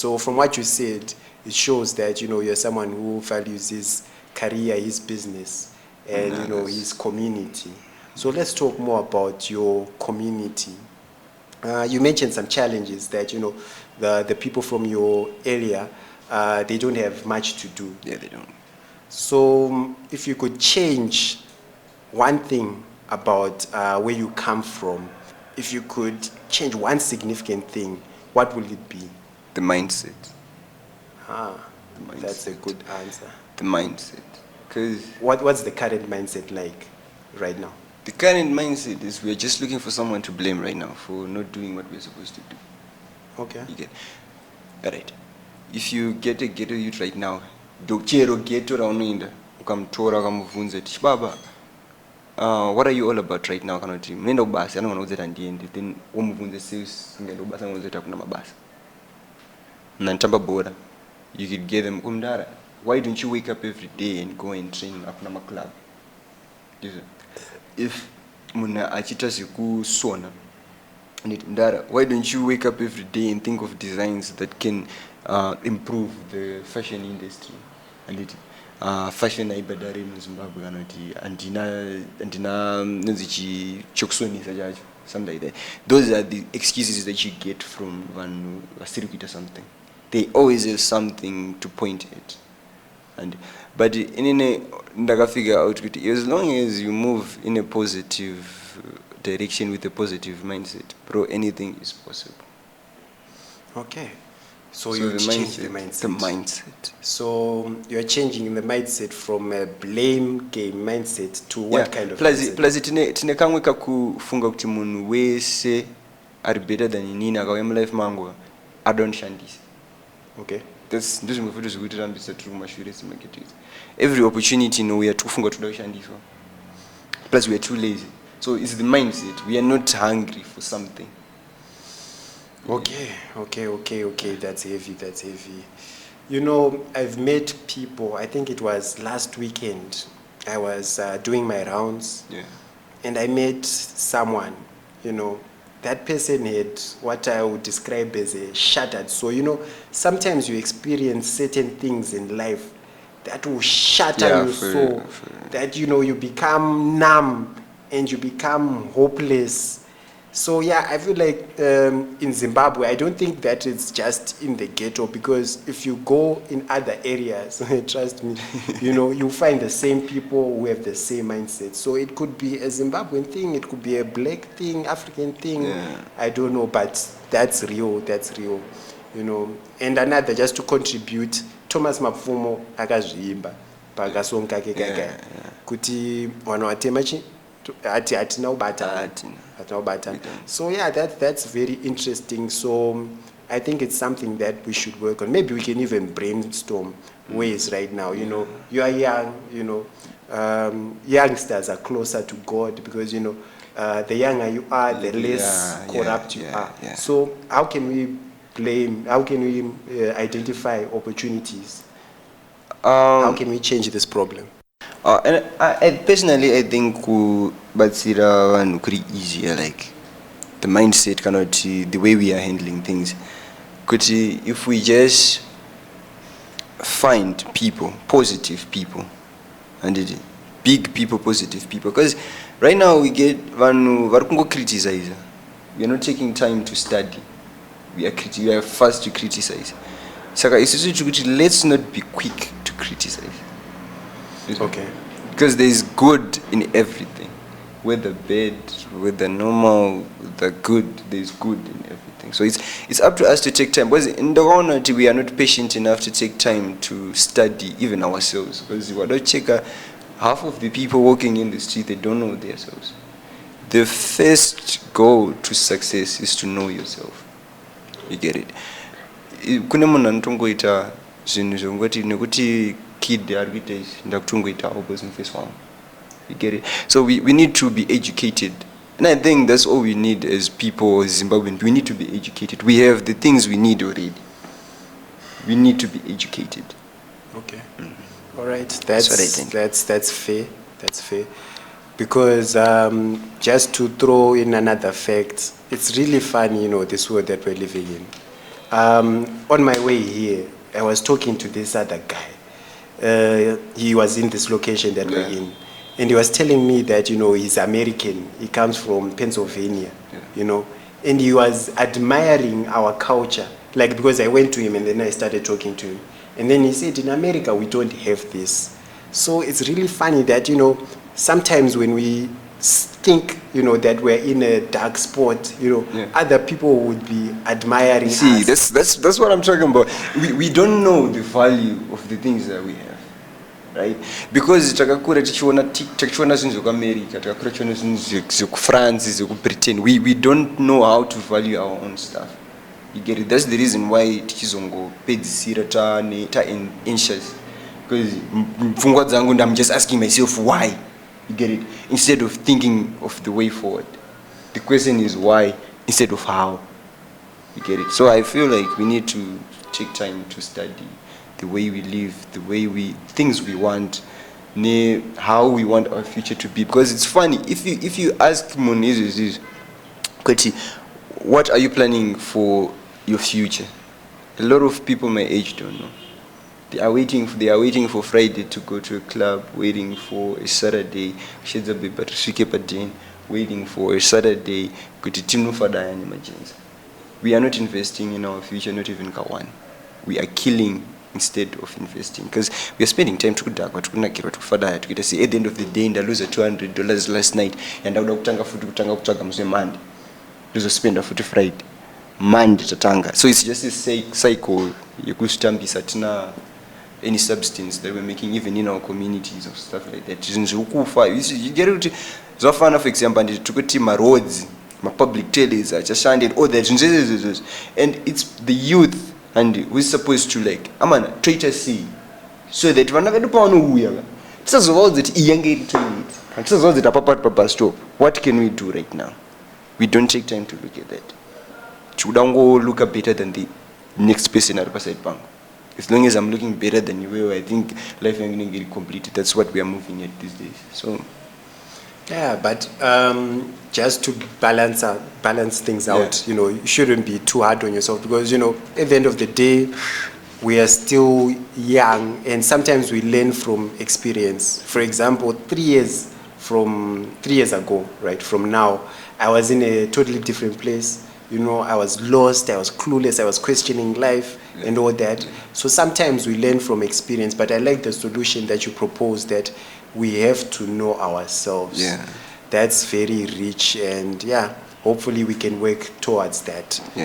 So from what you said, it shows that, you're someone who values his career, his business, and, his community. So let's talk more about your community. You mentioned some challenges that, the people from your area, they don't have much to do. Yeah, they don't. So if you could change one thing about where you come from, if you could change one significant thing, what will it be? The mindset. The mindset. That's a good answer. The mindset. Because what's the current mindset like right now? The current mindset is we're just looking for someone to blame right now for not doing what we're supposed to do. Okay. You get all right. If you get a ghetto youth right now, ghetto Baba, what are you all about right now? Then you could get them, why don't you wake up every day and go and train up in a club? If muna achita siku sona, why don't you wake up every day and think of designs that can improve the fashion industry? And it fashion ibadari in Zimbabwe andina nzichi choksoni sajajo, something like that. Those are the excuses that you get from one wasirikita something. They always have something to point at. But in a figure out, as long as you move in a positive direction with a positive mindset, bro, anything is possible. Okay. So you change the mindset. The mindset. So you're changing the mindset from a blame game mindset to what kind of mindset? Plus tine kamwe kakufunga kuti munhu wese are better than inini akauya mulife mangu adonshandisa. Okay. Every opportunity we are too funga toda kushandiswa. Plus we are too lazy. So it's the mindset. We are not hungry for something. Okay. That's heavy. I've met people, I think it was last weekend, I was doing my rounds. Yeah. And I met someone, that person had what I would describe as a shattered soul. Sometimes you experience certain things in life that will shatter your soul, that, you become numb and you become hopeless. So, I feel like in Zimbabwe, I don't think that it's just in the ghetto, because if you go in other areas, trust me, you find the same people who have the same mindset. So it could be a Zimbabwean thing, it could be a black thing, African thing, I don't know, but that's real. And another, just to contribute, Thomas Mapfumo akazviimba pakasong kake kaka kuti vanhu vatema atina ubata. So that's very interesting. So I think it's something that we should work on. Maybe we can even brainstorm ways right now. You are young, youngsters are closer to God, because the younger you are, the less corrupt you are. So how can we identify opportunities? How can we change this problem? And I personally, I think batsira and pretty easier, like the mindset cannot the way we are handling things. Could if we just find people, positive people, and big people, positive people, because right now we get one criticize. We are not taking time to study. We are fast to criticize. So let's not be quick to criticize. Okay. Because there is good in everything. Whether bad, whether normal, whether good, there is good in everything. So it's up to us to take time. Because in the honor, we are not patient enough to take time to study even ourselves. Because if we don't check, half of the people walking in the street, they don't know themselves. The first goal to success is to know yourself. You get it? Kuna munhu anotongoita zvinhu zvongoti nekuti kid you get it? So we need to be educated. And I think that's all we need as people, as Zimbabweans. We need to be educated. We have the things we need already. We need to be educated. Okay. All right. That's what I think. That's fair. That's fair. Because just to throw in another fact, it's really funny, this world that we're living in. On my way here, I was talking to this other guy. He was in this location that we're in. And he was telling me that, he's American. He comes from Pennsylvania, And he was admiring our culture. Like, because I went to him and then I started talking to him. And then he said, in America, we don't have this. So it's really funny that, sometimes when we think, that we're in a dark spot, other people would be admiring us. See, that's what I'm talking about. We don't know the value of the things that we have, right? Because takakura tichiona zvinhu zvekuamerica, takakura tichiona zvinhu zvekufrance, zvekubritain, we don't know how to value our own stuff. You get it? That's the reason why tichizongopedzisira anxious. Because mfungwa dzangu, I'm just asking myself why. You get it? Instead of thinking of the way forward. The question is why instead of how. You get it? So I feel like we need to take time to study the way we live, the way things we want, how we want our future to be. Because it's funny, if you ask Moniz, what are you planning for your future? A lot of people my age don't know. They are waiting for Friday to go to a club, waiting for a Saturday, waiting for a Saturday, we are not investing in our future, not even Kawan. We are killing instead of investing. Because we are spending time to say at the end of the day, I lose $200 last night, and I would have Monday. Lose spend a Friday. Monday tatanga. So it's just a cycle. You could stamp any substance that we're making even in our communities or stuff like that. You get it. Zofana, for example, and it took my roads, my public televisions, I just shanded all that, and it's the youth and we're supposed to try to see so that we're not going to pound who this is all that young age and this is all that papa stop. What can we do right now? We don't take time to look at that. Should I go look up better than the next person at the side bank? As long as I'm looking better than you, I think life is going to get completed. That's what we are moving at these days. So, yeah, but just to balance things out, you shouldn't be too hard on yourself because, at the end of the day, we are still young and sometimes we learn from experience. For example, 3 years ago, right, from now, I was in a totally different place. I was lost, I was clueless, I was questioning life and all that. So sometimes we learn from experience, but I like the solution that you propose that we have to know ourselves. Yeah. That's very rich and hopefully we can work towards that. Yeah.